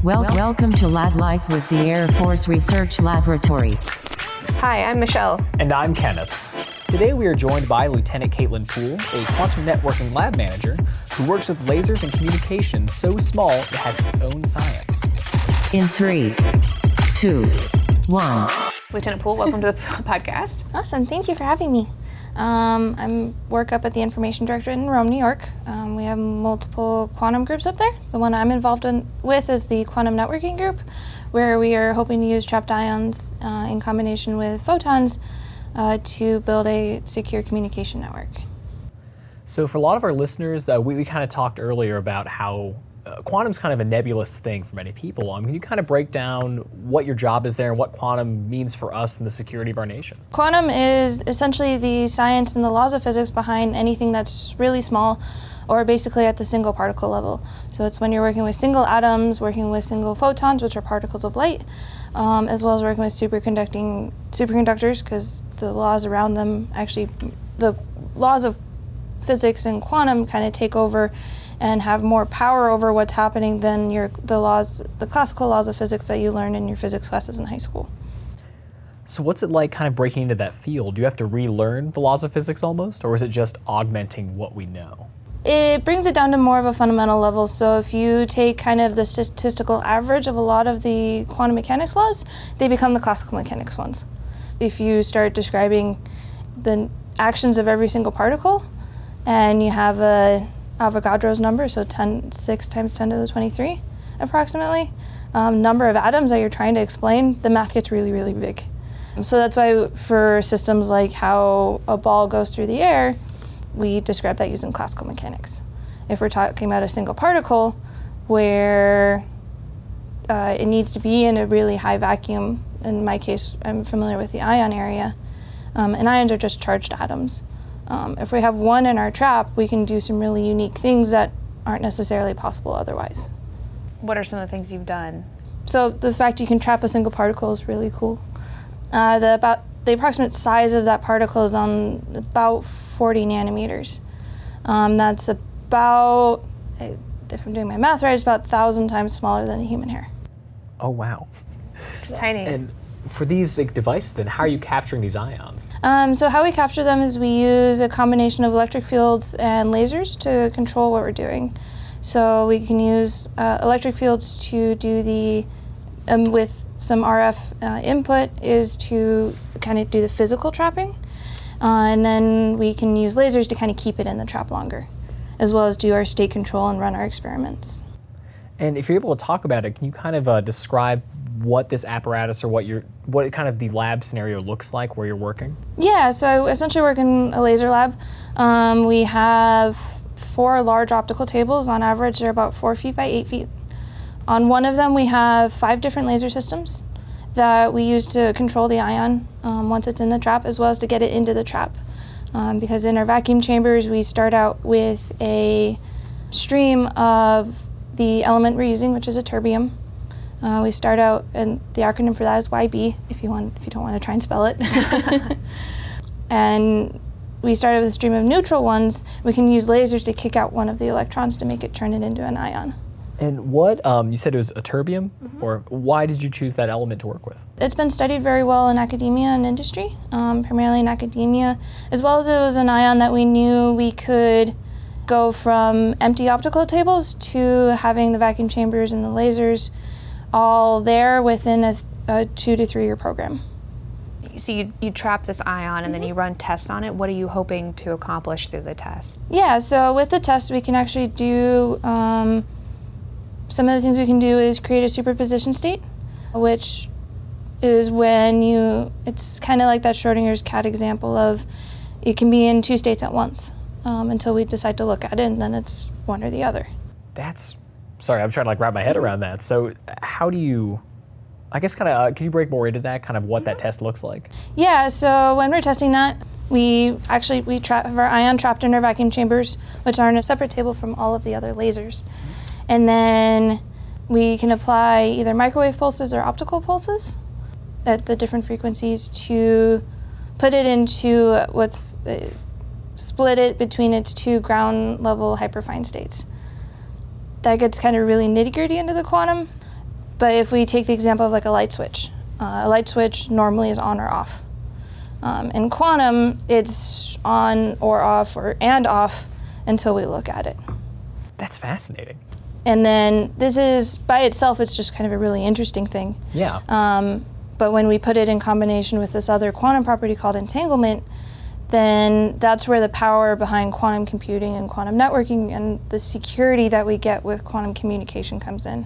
Welcome to Lab Life with the Air Force Research Laboratory. Hi, I'm Michelle. And I'm Kenneth. Today we are joined by Lieutenant Kaitlin Poole, a quantum networking lab manager who works with lasers and communications so small it has its own science. In 3, 2, 1. Lieutenant Poole, welcome to the podcast. Awesome, thank you for having me. I work up at the Information Directorate in Rome, New York. We have multiple quantum groups up there. The one I'm involved with is the quantum networking group, where we are hoping to use trapped ions in combination with photons to build a secure communication network. So for a lot of our listeners, we kind of talked earlier about how quantum's kind of a nebulous thing for many people. Can you kind of break down what your job is there and what quantum means for us and the security of our nation? Quantum is essentially the science and the laws of physics behind anything that's really small or basically at the single particle level. So it's when you're working with single atoms, working with single photons, which are particles of light, as well as working with superconductors, because the laws around them actually, the laws of physics and quantum kind of take over and have more power over what's happening than the classical laws of physics that you learn in your physics classes in high school. So what's it like kind of breaking into that field? Do you have to relearn the laws of physics almost, or is it just augmenting what we know? It brings it down to more of a fundamental level. So if you take kind of the statistical average of a lot of the quantum mechanics laws, they become the classical mechanics ones. If you start describing the actions of every single particle, and you have Avogadro's number, so 6 times 10 to the 23, approximately, number of atoms that you're trying to explain, the math gets really, really big. So that's why for systems like how a ball goes through the air, we describe that using classical mechanics. If we're talking about a single particle where it needs to be in a really high vacuum, in my case, I'm familiar with the ion area, and ions are just charged atoms. If we have one in our trap, we can do some really unique things that aren't necessarily possible otherwise. What are some of the things you've done? So the fact you can trap a single particle is really cool. The approximate size of that particle is on about 40 nanometers. That's about, if I'm doing my math right, it's about 1,000 times smaller than a human hair. Oh, wow. It's tiny. And for these devices, then how are you capturing these ions? So how we capture them is we use a combination of electric fields and lasers to control what we're doing. So we can use electric fields to do the, with some RF input, is to kind of do the physical trapping. And then we can use lasers to kind of keep it in the trap longer, as well as do our state control and run our experiments. And if you're able to talk about it, can you kind of describe what this apparatus or what kind of the lab scenario looks like where you're working? Yeah, so I essentially work in a laser lab. We have 4 large optical tables. On average, they're about 4 feet by 8 feet. On one of them, we have 5 different laser systems that we use to control the ion once it's in the trap, as well as to get it into the trap. Because in our vacuum chambers, we start out with a stream of the element we're using, which is a terbium. We start out, and the acronym for that is YB, if you don't want to try and spell it. And we started with a stream of neutral ones. We can use lasers to kick out one of the electrons to make it turn it into an ion. And what, you said it was a terbium? Mm-hmm. Or why did you choose that element to work with? It's been studied very well in academia and industry, primarily in academia, as well as it was an ion that we knew we could go from empty optical tables to having the vacuum chambers and the lasers all there within a 2 to 3 year program. So you trap this ion and then you run tests on it. What are you hoping to accomplish through the test? Yeah, so with the test we can actually do, some of the things we can do is create a superposition state, which is when it's kind of like that Schrodinger's cat example of it can be in 2 states at once until we decide to look at it, and then it's one or the other. Sorry, I'm trying to wrap my head around that. So how do you, I guess kind of, can you break more into that, kind of what that test looks like? Yeah, so when we're testing that, we have our ion trapped in our vacuum chambers, which are in a separate table from all of the other lasers. And then we can apply either microwave pulses or optical pulses at the different frequencies to put it into split it between its 2 ground level hyperfine states. That gets kind of really nitty-gritty into the quantum. But if we take the example of like a light switch normally is on or off. In quantum, it's on or off and off until we look at it. That's fascinating. And then this is, by itself, it's just kind of a really interesting thing. Yeah. But when we put it in combination with this other quantum property called entanglement, then that's where the power behind quantum computing and quantum networking and the security that we get with quantum communication comes in.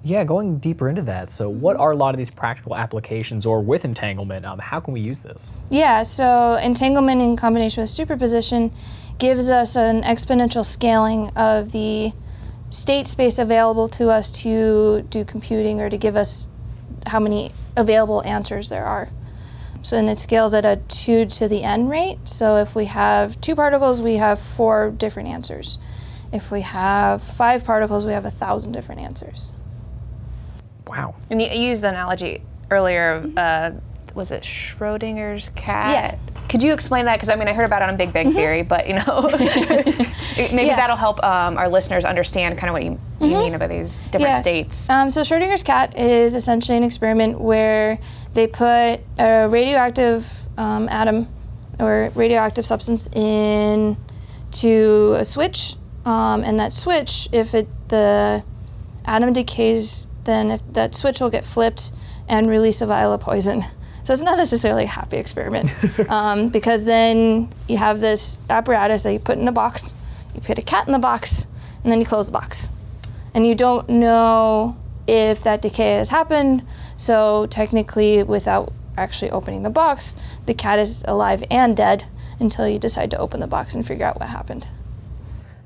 Yeah, going deeper into that, so what are a lot of these practical applications, or with entanglement, how can we use this? Yeah, so entanglement in combination with superposition gives us an exponential scaling of the state space available to us to do computing or to give us how many available answers there are. So then it scales at a 2 to the n rate. So if we have 2 particles, we have 4 different answers. If we have 5 particles, we have 1,000 different answers. Wow. And you used the analogy earlier of, was it Schrodinger's cat? Yeah. Could you explain that? Because I mean, I heard about it on Big Bang Theory, but maybe that'll help our listeners understand kind of what you mean about these different states. So Schrodinger's cat is essentially an experiment where they put a radioactive atom or radioactive substance into a switch, and that switch, if the atom decays, then if that switch will get flipped and release a vial of poison. So it's not necessarily a happy experiment because then you have this apparatus that you put in a box, you put a cat in the box, and then you close the box. And you don't know if that decay has happened, so technically without actually opening the box, the cat is alive and dead until you decide to open the box and figure out what happened.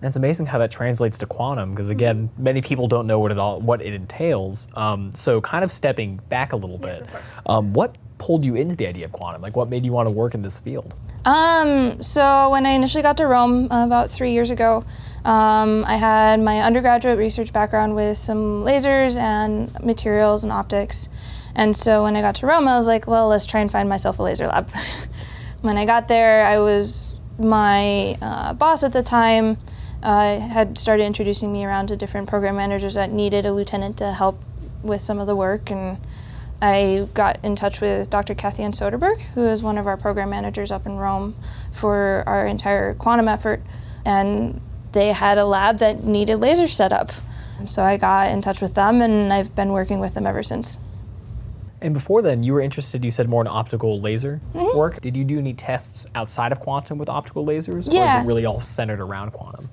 And it's amazing how that translates to quantum, because again, many people don't know what it entails. So kind of stepping back a little bit, what pulled you into the idea of quantum? Like, what made you want to work in this field? So when I initially got to Rome about 3 years ago, I had my undergraduate research background with some lasers and materials and optics. And so when I got to Rome, I was like, well, let's try and find myself a laser lab. When I got there, my boss at the time had started introducing me around to different program managers that needed a lieutenant to help with some of the work. And I got in touch with Dr. Kaitlin Poole, who is one of our program managers up in Rome for our entire quantum effort. And they had a lab that needed lasers set up. So I got in touch with them, and I've been working with them ever since. And before then, you were interested, you said, more in optical laser work. Did you do any tests outside of quantum with optical lasers? Or is it really all centered around quantum?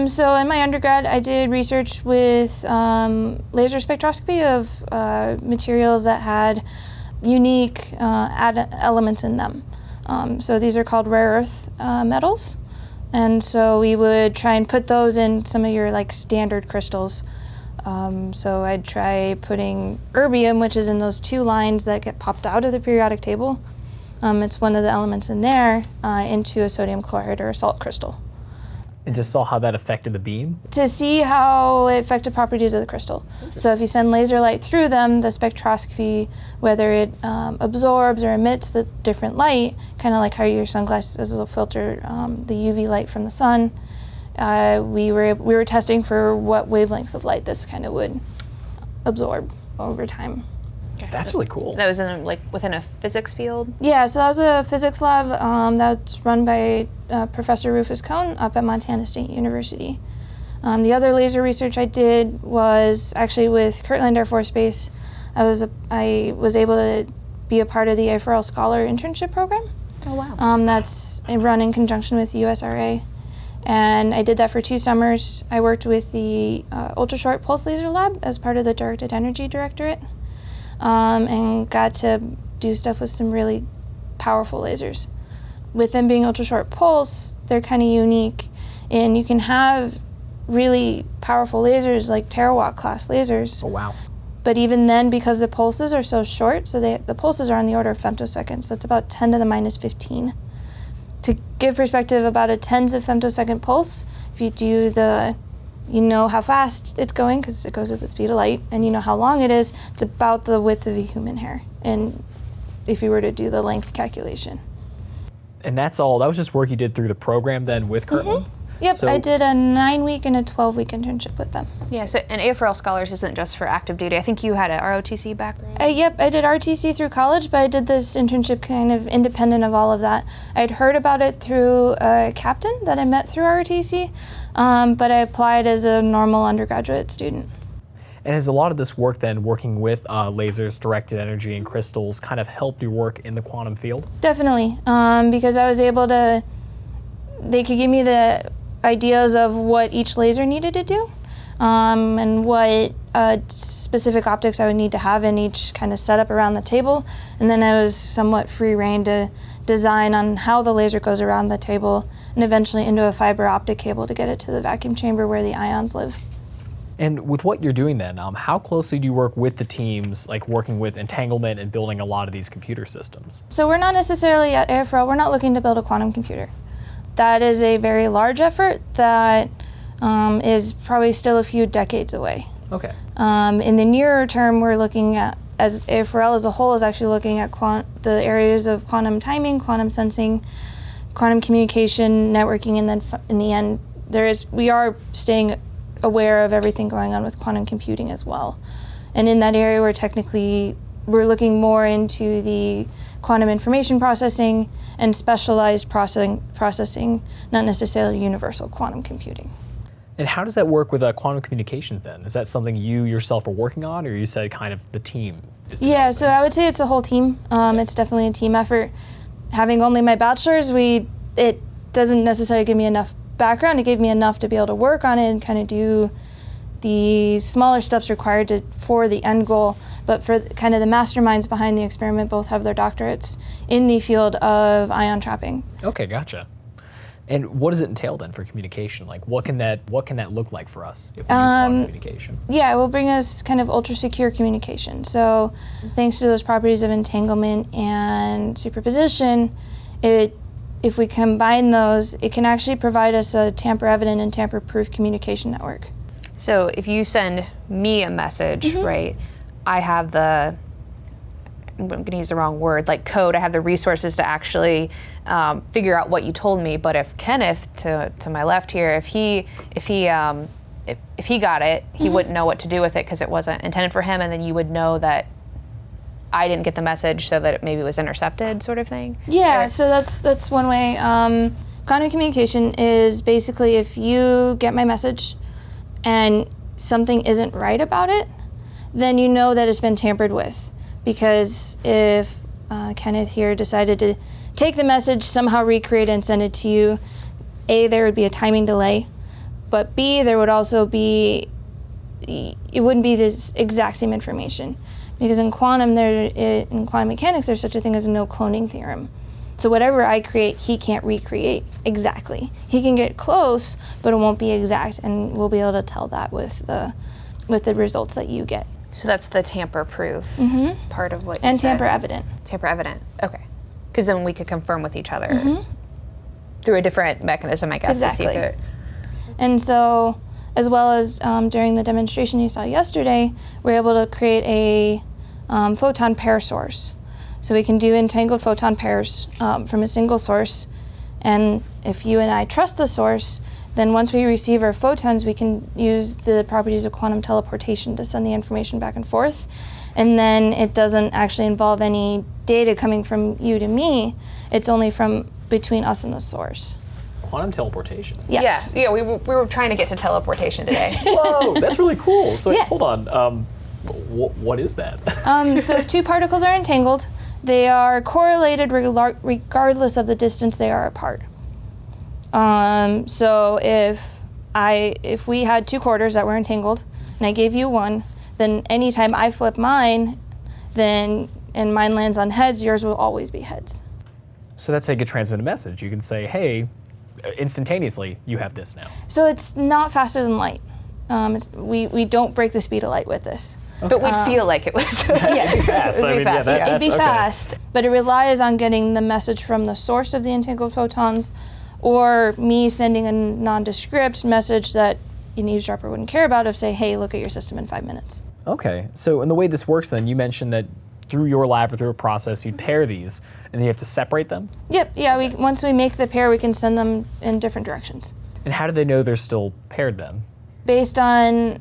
So in my undergrad, I did research with laser spectroscopy of materials that had unique elements in them. So these are called rare earth metals. And so we would try and put those in some of your like standard crystals. So I'd try putting erbium, which is in those 2 lines that get popped out of the periodic table. It's one of the elements in there, into a sodium chloride or a salt crystal. And just saw how that affected the beam? To see how it affected properties of the crystal. So if you send laser light through them, the spectroscopy, whether it absorbs or emits the different light, kind of like how your sunglasses will filter the UV light from the sun, we were testing for what wavelengths of light this kind of would absorb over time. That's really cool. That was within a physics field? Yeah, so that was a physics lab that's run by Professor Rufus Cohn up at Montana State University. The other laser research I did was actually with Kirtland Air Force Base. I was able to be a part of the AFRL Scholar Internship Program. Oh, wow. That's run in conjunction with USRA. And I did that for 2 summers. I worked with the Ultra Short Pulse Laser Lab as part of the Directed Energy Directorate. And got to do stuff with some really powerful lasers. With them being ultra short pulse, they're kind of unique, and you can have really powerful lasers like terawatt class lasers. Oh, wow. But even then, because the pulses are so short, so the pulses are on the order of femtoseconds. That's about 10 to the minus 15. To give perspective, about a tens of femtosecond pulse, if you do you know how fast it's going because it goes at the speed of light, and you know how long it is, it's about the width of a human hair. And if you were to do the length calculation. And that was just work you did through the program then with Kirtland? Yep, So, I did a 9-week and a 12-week internship with them. Yeah, so and AFRL Scholars isn't just for active duty. I think you had a ROTC background. Yep, I did RTC through college, but I did this internship kind of independent of all of that. I'd heard about it through a captain that I met through ROTC, but I applied as a normal undergraduate student. and has a lot of this work then, working with lasers, directed energy, and crystals, kind of helped your work in the quantum field? Definitely, because I was able to, they could give me the ideas of what each laser needed to do, and what specific optics I would need to have in each kind of setup around the table. And then I was somewhat free rein to design on how the laser goes around the table and eventually into a fiber optic cable to get it to the vacuum chamber where the ions live. And with what you're doing then, how closely do you work with the teams, like working with entanglement and building a lot of these computer systems? So we're not necessarily at AFRL, we're not looking to build a quantum computer. That is a very large effort that is probably still a few decades away. Okay. In the nearer term, we're looking at, as AFRL as a whole is actually looking at the areas of quantum timing, quantum sensing, quantum communication, networking, and then in the end, we are staying aware of everything going on with quantum computing as well. And in that area, we're looking more into the quantum information processing and specialized processing, not necessarily universal quantum computing. And how does that work with quantum communications then? Is that something you yourself are working on, or you said kind of the team is developing? Yeah, so I would say it's a whole team. It's definitely a team effort. Having only my bachelor's, it doesn't necessarily give me enough background. It gave me enough to be able to work on it and kind of do the smaller steps required for the end goal. But for kind of the masterminds behind the experiment, both have their doctorates in the field of ion trapping. Okay, gotcha. And what does it entail then for communication? Like, what can that look like for us if we use quantum communication? Yeah, it will bring us kind of ultra secure communication. So thanks to those properties of entanglement and superposition, if we combine those, it can actually provide us a tamper-evident and tamper-proof communication network. So if you send me a message, right, I have I'm going to use the wrong word, like code. I have the resources to actually figure out what you told me. But if Kenneth, to my left here, if he got it, he wouldn't know what to do with it because it wasn't intended for him, and then you would know that I didn't get the message, so that it maybe was intercepted, sort of thing. Yeah, so that's one way. Quantum communication is basically if you get my message and something isn't right about it, then you know that it's been tampered with. Because if Kenneth here decided to take the message, somehow recreate it and send it to you, A, there would be a timing delay, but B, there would also be, it wouldn't be this exact same information. Because in quantum mechanics, there's such a thing as a no cloning theorem. So whatever I create, he can't recreate exactly. He can get close, but it won't be exact, and we'll be able to tell that with the results that you get. So that's the tamper-proof part of what you And said. tamper-evident. Tamper-evident, okay. Because then we could confirm with each other through a different mechanism, I guess, Exactly. to see if it... And so, as well as during the demonstration you saw yesterday, we're able to create a photon pair source. So we can do entangled photon pairs from a single source. And if you and I trust the source, then once we receive our photons, we can use the properties of quantum teleportation to send the information back and forth. And then it doesn't actually involve any data coming from you to me. It's only from between us and the source. Quantum teleportation. Yes. Yeah, we were trying to get to teleportation today. Whoa, that's really cool. So Yeah. hold on. What is that? So if two particles are entangled, they are correlated regardless of the distance they are apart. So if we had two quarters that were entangled and I gave you one, then anytime I flip mine, and mine lands on heads, yours will always be heads. So that's how you could transmit a message. You can say, hey, instantaneously, you have this now. So it's not faster than light. We don't break the speed of light with this. But we'd feel like it was. Yes. Fast. It'd be fast, yeah. It'd be okay. fast, but it relies on getting the message from the source of the entangled photons, or me sending a nondescript message that an eavesdropper wouldn't care about of say, hey, look at your system in 5 minutes. Okay, so in the way this works then, you mentioned that through your lab or through a process, you'd pair these, and then you have to separate them? Yep, yeah, once we make the pair, we can send them in different directions. And how do they know they're still paired then? Based on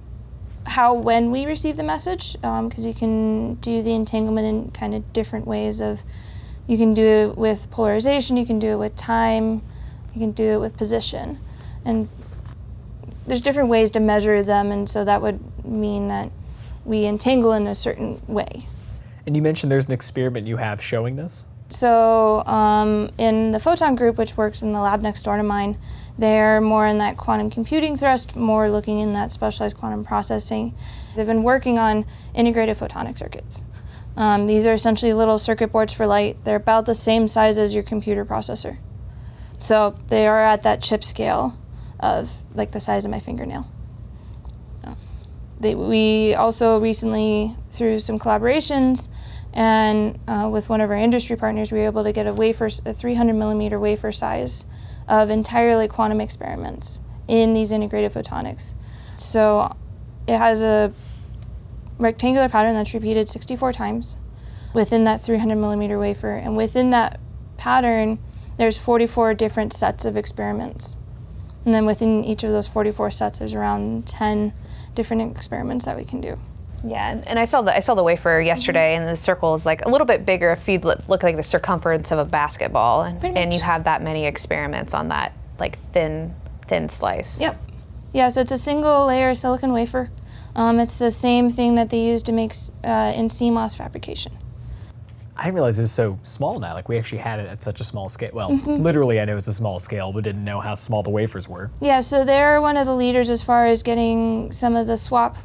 when we receive the message, because you can do the entanglement in kind of different ways you can do it with polarization, you can do it with time, you can do it with position. And there's different ways to measure them, and so that would mean that we entangle in a certain way. And you mentioned there's an experiment you have showing this? So in the photon group, which works in the lab next door to mine, they're more in that quantum computing thrust, more looking in that specialized quantum processing. They've been working on integrated photonic circuits. These are essentially little circuit boards for light. They're about the same size as your computer processor. So they are at that chip scale of like the size of my fingernail. We also recently, through some collaborations and with one of our industry partners, we were able to get a 300 millimeter wafer size of entirely quantum experiments in these integrated photonics. So it has a rectangular pattern that's repeated 64 times within that 300 millimeter wafer, and within that pattern there's 44 different sets of experiments, and then within each of those 44 sets there's around 10 different experiments that we can do. Yeah, and I saw the wafer yesterday, and the circle is like a little bit bigger if you look like the circumference of a basketball, and you have that many experiments on that like thin slice. Yep. Yeah, so it's a single layer silicon wafer. It's the same thing that they use to make in CMOS fabrication. I didn't realize it was so small now. Like we actually had it at such a small scale. Well, literally I know it's a small scale, but didn't know how small the wafers were. Yeah, so they're one of the leaders as far as getting some of the swap,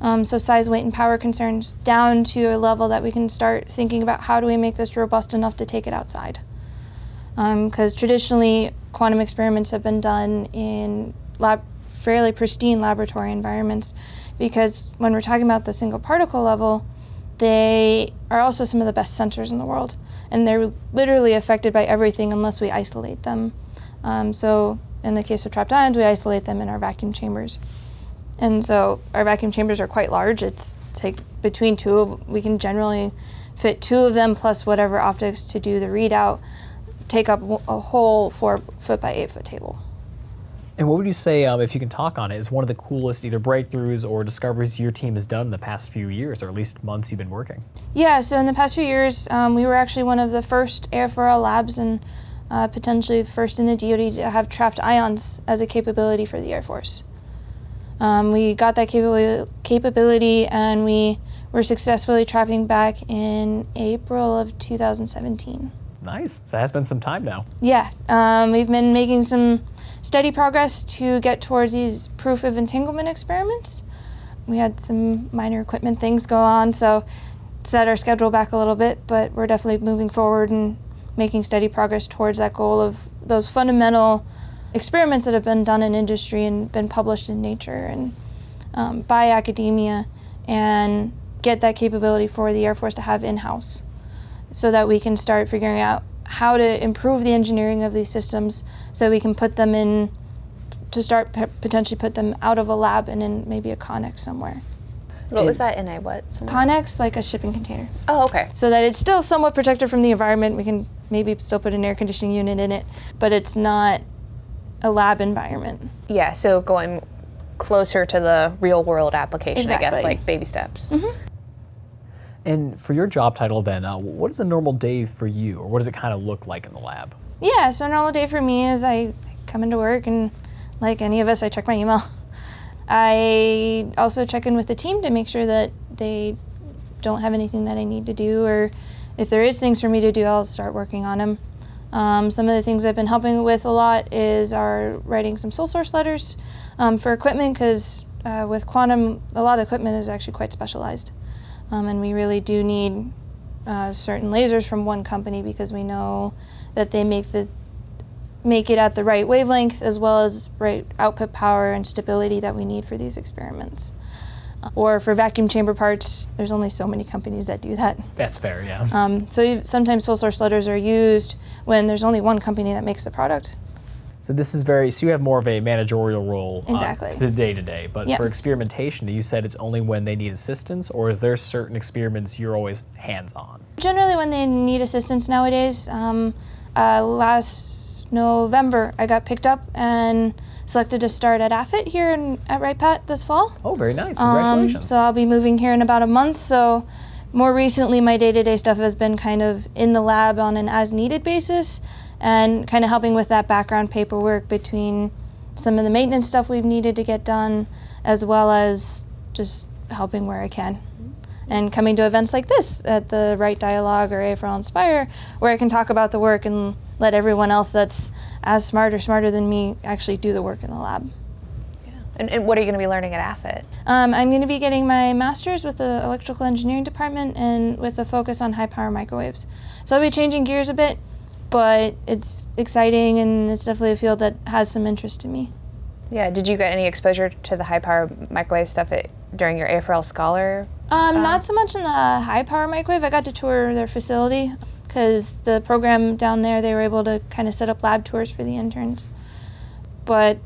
so size, weight, and power concerns down to a level that we can start thinking about how do we make this robust enough to take it outside. Because traditionally, quantum experiments have been done in fairly pristine laboratory environments, because when we're talking about the single particle level, they are also some of the best sensors in the world, and they're literally affected by everything unless we isolate them. So in the case of trapped ions, we isolate them in our vacuum chambers. And so our vacuum chambers are quite large. It's like between we can generally fit 2 of them plus whatever optics to do the readout, take up a whole 4-foot by 8-foot table. And what would you say, if you can talk on it, is one of the coolest either breakthroughs or discoveries your team has done in the past few years, or at least months you've been working? Yeah, so in the past few years, we were actually one of the first AFRL labs and potentially first in the DoD to have trapped ions as a capability for the Air Force. We got that capability, and we were successfully trapping back in April of 2017. Nice. So it has been some time now. Yeah, we've been making some steady progress to get towards these proof of entanglement experiments. We had some minor equipment things go on, so set our schedule back a little bit, but we're definitely moving forward and making steady progress towards that goal of those fundamental experiments that have been done in industry and been published in Nature and by academia, and get that capability for the Air Force to have in-house so that we can start figuring out how to improve the engineering of these systems so we can put them in, to start potentially put them out of a lab and in maybe a Connex somewhere. What was that in a what? Somewhere? Connex, like a shipping container. Oh, okay. So that it's still somewhat protected from the environment. We can maybe still put an air conditioning unit in it, but it's not a lab environment. Yeah, so going closer to the real world application, I guess, Exactly. like baby steps. And for your job title then, what is a normal day for you, or what does it kind of look like in the lab? Yeah, so a normal day for me is I come into work, and like any of us, I check my email. I also check in with the team to make sure that they don't have anything that I need to do, or if there is things for me to do, I'll start working on them. Some of the things I've been helping with a lot is writing some sole source letters for equipment, because with quantum, a lot of equipment is actually quite specialized. And we really do need certain lasers from one company, because we know that they make it at the right wavelength as well as right output power and stability that we need for these experiments. Or for vacuum chamber parts, there's only so many companies that do that. That's fair, yeah. So sometimes sole source letters are used when there's only one company that makes the product. So this is so you have more of a managerial role Exactly. to the day-to-day, but Yep. for experimentation, you said it's only when they need assistance, or is there certain experiments you're always hands-on? Generally when they need assistance nowadays, last November I got picked up and selected to start at AFIT here at Wright-Patt this fall. Oh, very nice. Congratulations. So I'll be moving here in about a month. So more recently, my day-to-day stuff has been kind of in the lab on an as-needed basis and kind of helping with that background paperwork between some of the maintenance stuff we've needed to get done, as well as just helping where I can. And coming to events like this at the Wright Dialogue or AFRL Inspire, where I can talk about the work and let everyone else that's as smart or smarter than me actually do the work in the lab. Yeah. And what are you going to be learning at AFIT? I'm going to be getting my master's with the electrical engineering department and with a focus on high power microwaves. So I'll be changing gears a bit, but it's exciting and it's definitely a field that has some interest to me. Yeah, did you get any exposure to the high power microwave stuff during your AFRL Scholar? Not so much in the high power microwave. I got to tour their facility because the program down there, they were able to kind of set up lab tours for the interns. But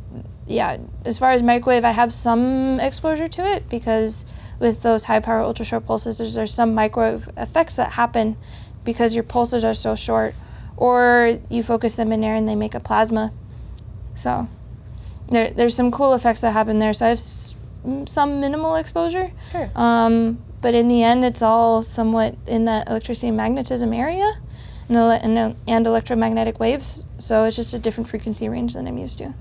yeah, as far as microwave, I have some exposure to it because with those high power ultra short pulses, there's some microwave effects that happen because your pulses are so short, or you focus them in air and they make a plasma. So there's some cool effects that happen there. So I have some minimal exposure. Sure. But in the end, it's all somewhat in that electricity and magnetism area and electromagnetic waves. So it's just a different frequency range than I'm used to.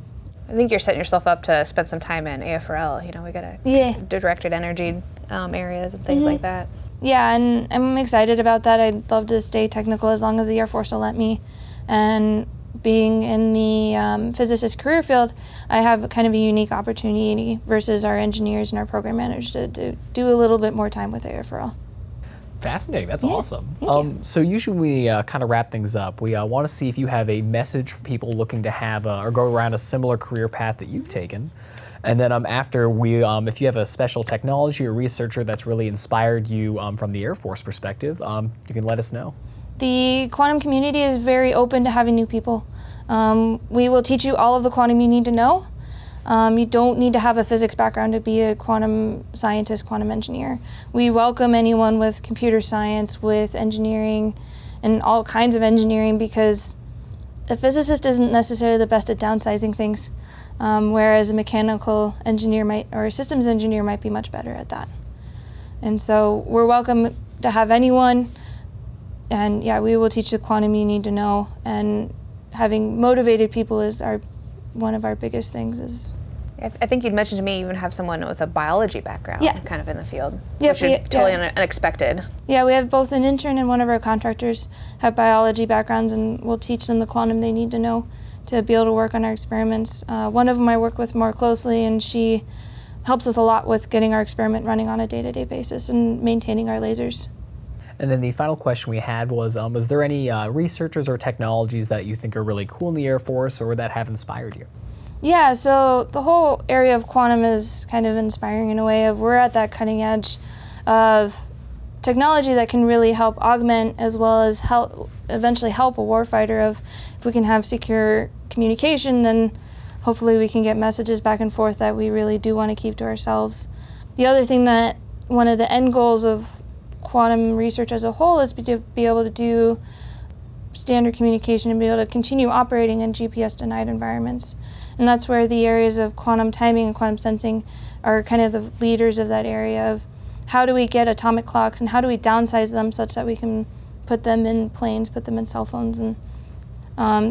I think you're setting yourself up to spend some time in AFRL. You know, we got directed energy areas and things like that. Yeah, and I'm excited about that. I'd love to stay technical as long as the Air Force will let me. And being in the physicist career field, I have kind of a unique opportunity versus our engineers and our program managers to do a little bit more time with AFRL. Fascinating. That's Yeah, awesome. thank you. So usually we kind of wrap things up. We want to see if you have a message for people looking to have or go around a similar career path that you've taken. And then after we, if you have a special technology or researcher that's really inspired you from the Air Force perspective, you can let us know. The quantum community is very open to having new people. We will teach you all of the quantum you need to know. You don't need to have a physics background to be a quantum scientist, quantum engineer. We welcome anyone with computer science, with engineering, and all kinds of engineering because a physicist isn't necessarily the best at downsizing things, whereas a mechanical engineer or a systems engineer might be much better at that. And so we're welcome to have anyone. And yeah, we will teach the quantum you need to know, and having motivated people is one of our biggest things. I think you'd mentioned to me you even have someone with a biology background kind of in the field, which is totally unexpected. Yeah, we have both an intern and one of our contractors have biology backgrounds, and we'll teach them the quantum they need to know to be able to work on our experiments. One of them I work with more closely, and she helps us a lot with getting our experiment running on a day-to-day basis and maintaining our lasers. And then the final question we had was there any researchers or technologies that you think are really cool in the Air Force or that have inspired you? Yeah, so the whole area of quantum is kind of inspiring in a way of we're at that cutting edge of technology that can really help augment as well as eventually help a warfighter of if we can have secure communication, then hopefully we can get messages back and forth that we really do want to keep to ourselves. The other thing that one of the end goals of quantum research as a whole is to be able to do standard communication and be able to continue operating in GPS denied environments. And that's where the areas of quantum timing and quantum sensing are kind of the leaders of that area of how do we get atomic clocks and how do we downsize them such that we can put them in planes, put them in cell phones. And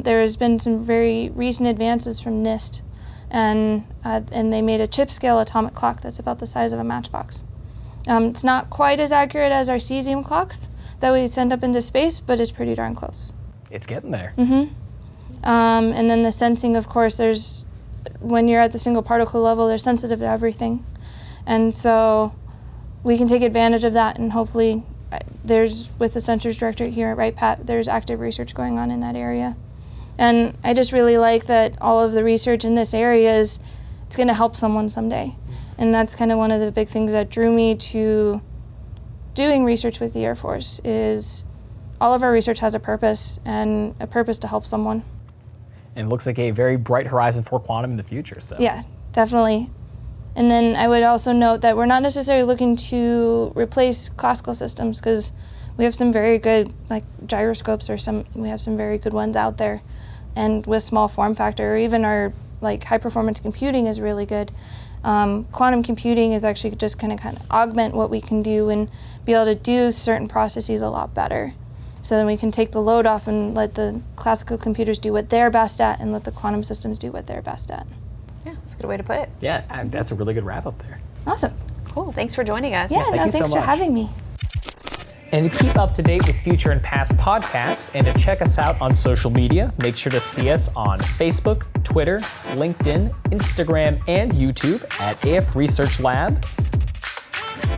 there has been some very recent advances from NIST, and they made a chip scale atomic clock that's about the size of a matchbox. It's not quite as accurate as our cesium clocks that we send up into space, but it's pretty darn close. It's getting there. And then the sensing, of course, when you're at the single particle level, they're sensitive to everything. And so we can take advantage of that, and hopefully with the Sensors Directorate here at Wright-Patt, there's active research going on in that area. And I just really like that all of the research in this area it's going to help someone someday. And that's kind of one of the big things that drew me to doing research with the Air Force is all of our research has a purpose, and a purpose to help someone. And it looks like a very bright horizon for quantum in the future. So yeah, definitely. And then I would also note that we're not necessarily looking to replace classical systems because we have some very good gyroscopes we have some very good ones out there. And with small form factor, or even our like high performance computing is really good. Quantum computing is actually just kind of augment what we can do and be able to do certain processes a lot better. So then we can take the load off and let the classical computers do what they're best at and let the quantum systems do what they're best at. Yeah, that's a good way to put it. Yeah, that's a really good wrap up there. Awesome. Cool. Thanks for joining us. Yeah, thank you so thanks for much. having me. And to keep up to date with future and past podcasts and to check us out on social media, make sure to see us on Facebook, Twitter, LinkedIn, Instagram, and YouTube at AF Research Lab.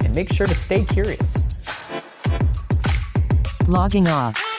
And make sure to stay curious. Logging off.